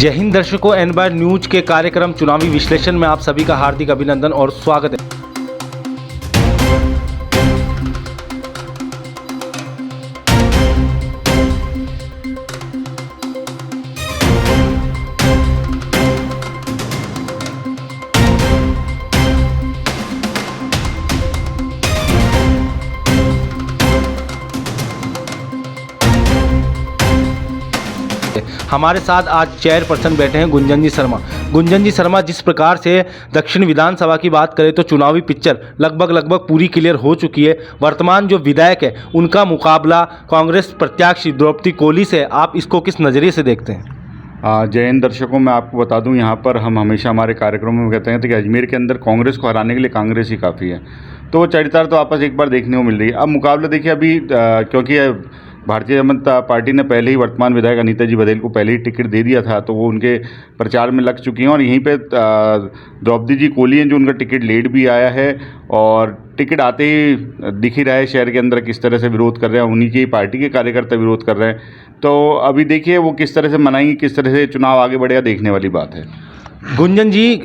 जय हिंद दर्शकों, एन बार न्यूज के कार्यक्रम चुनावी विश्लेषण में आप सभी का हार्दिक अभिनंदन और स्वागत है। हमारे साथ आज चेयरपर्सन बैठे हैं गुंजन जी शर्मा। गुंजन जी शर्मा, जिस प्रकार से दक्षिण विधानसभा की बात करें तो चुनावी पिक्चर लगभग पूरी क्लियर हो चुकी है। वर्तमान जो विधायक है उनका मुकाबला कांग्रेस प्रत्याशी द्रौपदी कोली से, आप इसको किस नज़रिए से देखते हैं? जय हिंद दर्शकों, मैं आपको बता दूं, यहाँ पर हम हमेशा हमारे कार्यक्रमों में कहते हैं कि अजमेर के अंदर कांग्रेस को हराने के लिए कांग्रेस ही काफ़ी है। तो वो चरितार्थ तो आपस एक बार देखने को मिल रही है। अब मुकाबला देखिए अभी क्योंकि भारतीय जनता पार्टी ने पहले ही वर्तमान विधायक अनीता जी बघेल को पहले ही टिकट दे दिया था, तो वो उनके प्रचार में लग चुकी हैं। और यहीं पे द्रौपदी जी कोली हैं जो उनका टिकट लेट भी आया है और टिकट आते ही दिख ही रहा है शहर के अंदर किस तरह से विरोध कर रहे हैं, उन्हीं की पार्टी के कार्यकर्ता विरोध कर रहे हैं। तो अभी देखिए वो किस तरह से मनाएंगे, किस तरह से चुनाव आगे बढ़ेगा, देखने वाली बात है। गुंजन जी,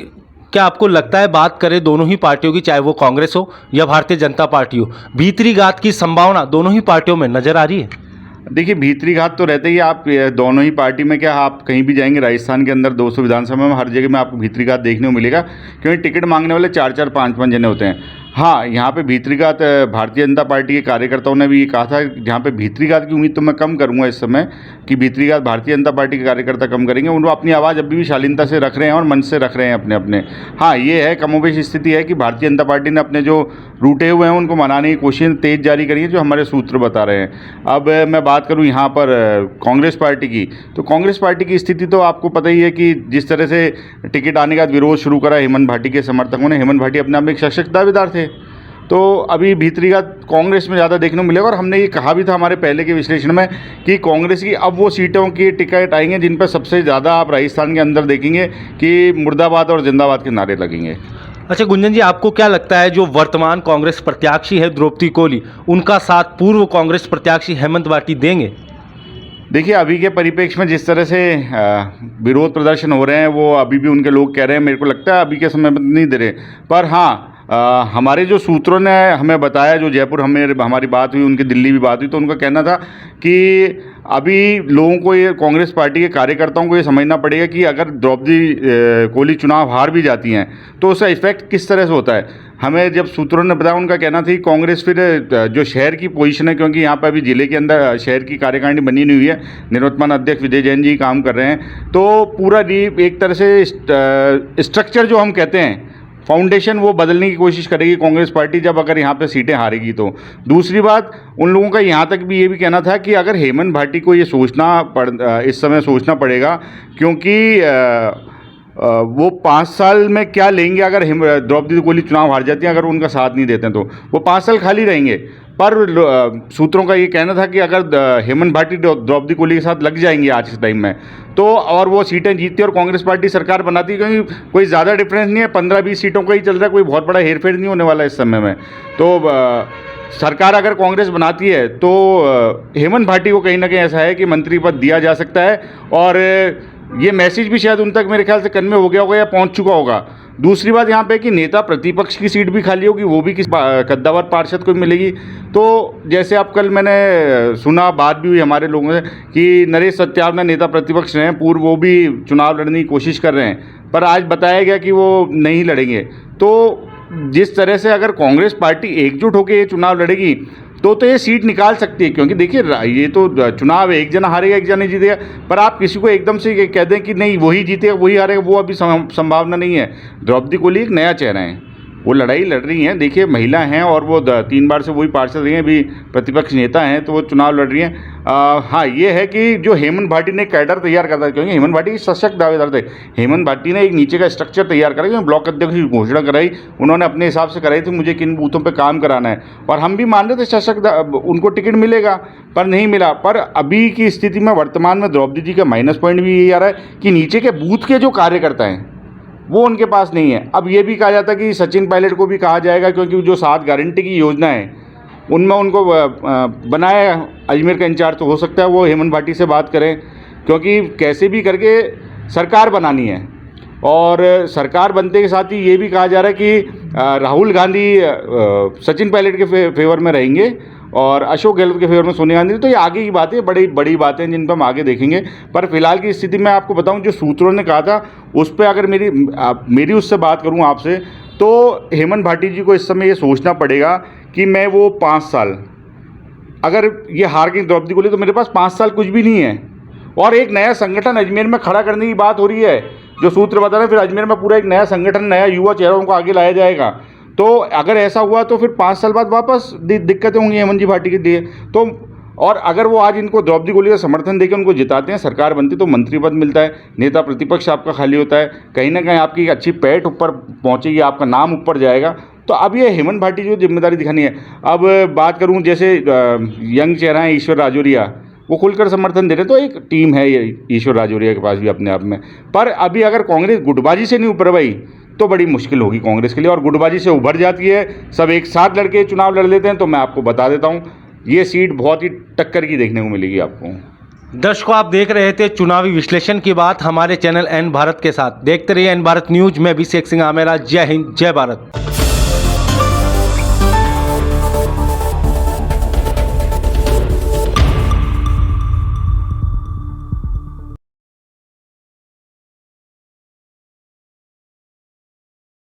क्या आपको लगता है, बात करें दोनों ही पार्टियों की, चाहे वो कांग्रेस हो या भारतीय जनता पार्टी हो, भीतरी घात की संभावना दोनों ही पार्टियों में नजर आ रही है? देखिए भीतरी घात तो रहते ही, आप दोनों ही पार्टी में, क्या आप कहीं भी जाएंगे राजस्थान के अंदर 200 विधानसभा में हर जगह में आपको भीतरी घात देखने को मिलेगा, क्योंकि टिकट मांगने वाले 4-4, 5-5 जने होते हैं। हाँ, यहाँ पे भीतरी घात भारतीय जनता पार्टी के कार्यकर्ताओं ने भी ये कहा था, जहाँ पे भीतरी घात की उम्मीद तो मैं कम करूँगा इस समय, कि भीतरी घात भारतीय जनता पार्टी के कार्यकर्ता कम करेंगे। उनको अपनी आवाज़ अभी भी शालीनता से रख रहे हैं और मंच से रख रहे हैं अपने अपने। हाँ, ये है कमोबेश स्थिति है कि भारतीय जनता पार्टी ने अपने जो रूठे हुए हैं उनको मनाने की कोशिश तेज जारी करी है, जो हमारे सूत्र बता रहे हैं। अब मैं बात करूँ यहाँ पर कांग्रेस पार्टी की, तो कांग्रेस पार्टी की स्थिति तो आपको पता ही है कि जिस तरह से टिकट आने के बाद विरोध शुरू करा हेमंत भाटी के समर्थकों ने। हेमंत भाटी अपने आप में एक सशक्त दावेदार थे, तो अभी भीतरी घात कांग्रेस में ज़्यादा देखने को मिलेगा। और हमने ये कहा भी था हमारे पहले के विश्लेषण में कि कांग्रेस की अब वो सीटों की टिकट आएंगे जिन पर सबसे ज़्यादा आप राजस्थान के अंदर देखेंगे कि मुर्दाबाद और जिंदाबाद के नारे लगेंगे। अच्छा गुंजन जी, आपको क्या लगता है, जो वर्तमान कांग्रेस प्रत्याशी है द्रौपदी कोली, उनका साथ पूर्व कांग्रेस प्रत्याशी हेमंत भाटी देंगे? देखिए अभी के परिप्रेक्ष्य में जिस तरह से विरोध प्रदर्शन हो रहे हैं, वो अभी भी उनके लोग कह रहे हैं, मेरे को लगता है अभी के समय में नहीं दे रहे। पर हाँ, हमारे जो सूत्रों ने हमें बताया, जो जयपुर हमारी बात हुई, उनकी दिल्ली भी बात हुई, तो उनका कहना था कि अभी लोगों को, ये कांग्रेस पार्टी के कार्यकर्ताओं को ये समझना पड़ेगा कि अगर द्रौपदी कोली चुनाव हार भी जाती हैं तो उसका इफेक्ट किस तरह से होता है। हमें जब सूत्रों ने बताया, उनका कहना था कि कांग्रेस फिर जो शहर की पोजीशन है, क्योंकि यहाँ पर अभी जिले के अंदर शहर की कार्यकारिणी बनी नहीं हुई है, निवर्तमान अध्यक्ष विजय जैन जी काम कर रहे हैं, तो पूरा एक तरह से स्ट्रक्चर जो हम कहते हैं फाउंडेशन, वो बदलने की कोशिश करेगी कांग्रेस पार्टी, जब अगर यहाँ पे सीटें हारेगी तो। दूसरी बात, उन लोगों का यहाँ तक भी ये भी कहना था कि अगर हेमंत भाटी को ये इस समय सोचना पड़ेगा, क्योंकि वो 5 साल में क्या लेंगे अगर द्रौपदी कोली चुनाव हार जाती हैं, अगर उनका साथ नहीं देते हैं तो वो 5 साल खाली रहेंगे। पर सूत्रों का ये कहना था कि अगर हेमंत भाटी द्रौपदी कोली के साथ लग जाएंगे आज के टाइम में, तो और वो सीटें जीतती और कांग्रेस पार्टी सरकार बनाती, क्योंकि कोई ज़्यादा डिफरेंस नहीं है, 15-20 सीटों का ही चल रहा है, कोई बहुत बड़ा हेरफेर नहीं होने वाला इस समय में। तो सरकार अगर कांग्रेस बनाती है तो हेमंत भाटी को कहीं ना कहीं ऐसा है कि मंत्री पद दिया जा सकता है, और ये मैसेज भी शायद उन तक मेरे ख्याल से कन्वे हो गया होगा या पहुंच चुका होगा। दूसरी बात यहाँ पे कि नेता प्रतिपक्ष की सीट भी खाली होगी, वो भी किस कद्दावर पार्षद को मिलेगी। तो जैसे आप कल मैंने सुना, बात भी हुई हमारे लोगों से कि नरेश सत्यार्थी नेता प्रतिपक्ष रहे हैं पूर्व, वो भी चुनाव लड़ने की कोशिश कर रहे हैं, पर आज बताया गया कि वो नहीं लड़ेंगे। तो जिस तरह से अगर कांग्रेस पार्टी एकजुट होकर ये चुनाव लड़ेगी तो ये सीट निकाल सकती है, क्योंकि देखिए ये तो चुनाव एक जना हारेगा एक जना जीतेगा, पर आप किसी को एकदम से कह दें कि नहीं वही जीतेगा वही हारेगा, वो अभी संभावना नहीं है। द्रौपदी कोली एक नया चेहरा है, वो लड़ाई लड़ रही हैं, देखिए महिला हैं और वो 3 बार से वही पार्षद रही हैं, अभी प्रतिपक्ष नेता हैं, तो वो चुनाव लड़ रही हैं। हाँ, ये है कि जो हेमंत भाटी ने कैडर तैयार करता है, क्योंकि हेमंत भाटी सशक्त दावेदार थे, हेमंत भाटी ने एक नीचे का स्ट्रक्चर तैयार करा, क्योंकि ब्लॉक अध्यक्ष की घोषणा कराई उन्होंने अपने हिसाब से कराई थी, मुझे किन बूथों पर काम कराना है, और हम भी मान रहे थे सशक्त उनको टिकट मिलेगा, पर नहीं मिला। पर अभी की स्थिति में वर्तमान में द्रौपदी जी का माइनस पॉइंट भी यही आ रहा है कि नीचे के बूथ के जो कार्यकर्ता हैं वो उनके पास नहीं है। अब ये भी कहा जाता है कि सचिन पायलट को भी कहा जाएगा, क्योंकि जो 7 गारंटी की योजना है उनमें उनको बनाया अजमेर का इंचार्ज, तो हो सकता है वो हेमंत भाटी से बात करें, क्योंकि कैसे भी करके सरकार बनानी है और सरकार बनते के साथ ही ये भी कहा जा रहा है कि राहुल गांधी सचिन पायलट के फेवर में रहेंगे और अशोक गहलोत के फेवर में सोनिया गांधी। तो ये आगे की बातें, बड़ी बड़ी बातें जिन पर हम आगे देखेंगे। पर फिलहाल की स्थिति में आपको बताऊं, जो सूत्रों ने कहा था उस पर अगर मेरी उससे बात करूं आपसे, तो हेमंत भाटी जी को इस समय ये सोचना पड़ेगा कि मैं वो 5 साल, अगर ये हार गई द्रौपदी को ले, तो मेरे पास 5 साल कुछ भी नहीं है और एक नया संगठन अजमेर में खड़ा करने की बात हो रही है। जो सूत्र बता रहे हैं, फिर अजमेर में पूरा एक नया संगठन, नया युवा चेहरों को आगे लाया जाएगा। तो अगर ऐसा हुआ तो फिर 5 साल बाद वापस दिक्कतें होंगी हेमंत जी भाटी के लिए। तो और अगर वो आज इनको द्रौपदी को लिए समर्थन देकर उनको जिताते हैं, सरकार बनती, तो मंत्री पद मिलता है, नेता प्रतिपक्ष आपका खाली होता है, कहीं ना कहीं आपकी एक अच्छी पैठ ऊपर पहुंचेगी, आपका नाम ऊपर जाएगा। तो अब ये हेमंत भाटी जो जिम्मेदारी दिखानी है। अब बात करूं, जैसे यंग चेहरा है ईश्वर राजौरिया, वो खुलकर समर्थन दे रहे हैं, तो एक टीम है ये ईश्वर राजौरिया के पास भी अपने आप में। पर अभी अगर कांग्रेस गुटबाजी से नहीं उभर पाई तो बड़ी मुश्किल होगी कांग्रेस के लिए, और गुटबाजी से उभर जाती है, सब एक साथ लड़के चुनाव लड़ लेते हैं, तो मैं आपको बता देता हूँ ये सीट बहुत ही टक्कर की देखने को मिलेगी आपको। दर्शकों, आप देख रहे थे चुनावी विश्लेषण की बात हमारे चैनल एन भारत के साथ। देखते रहिए एन भारत न्यूज में अभिषेक सिंह आमेरा। जय हिंद, जय भारत।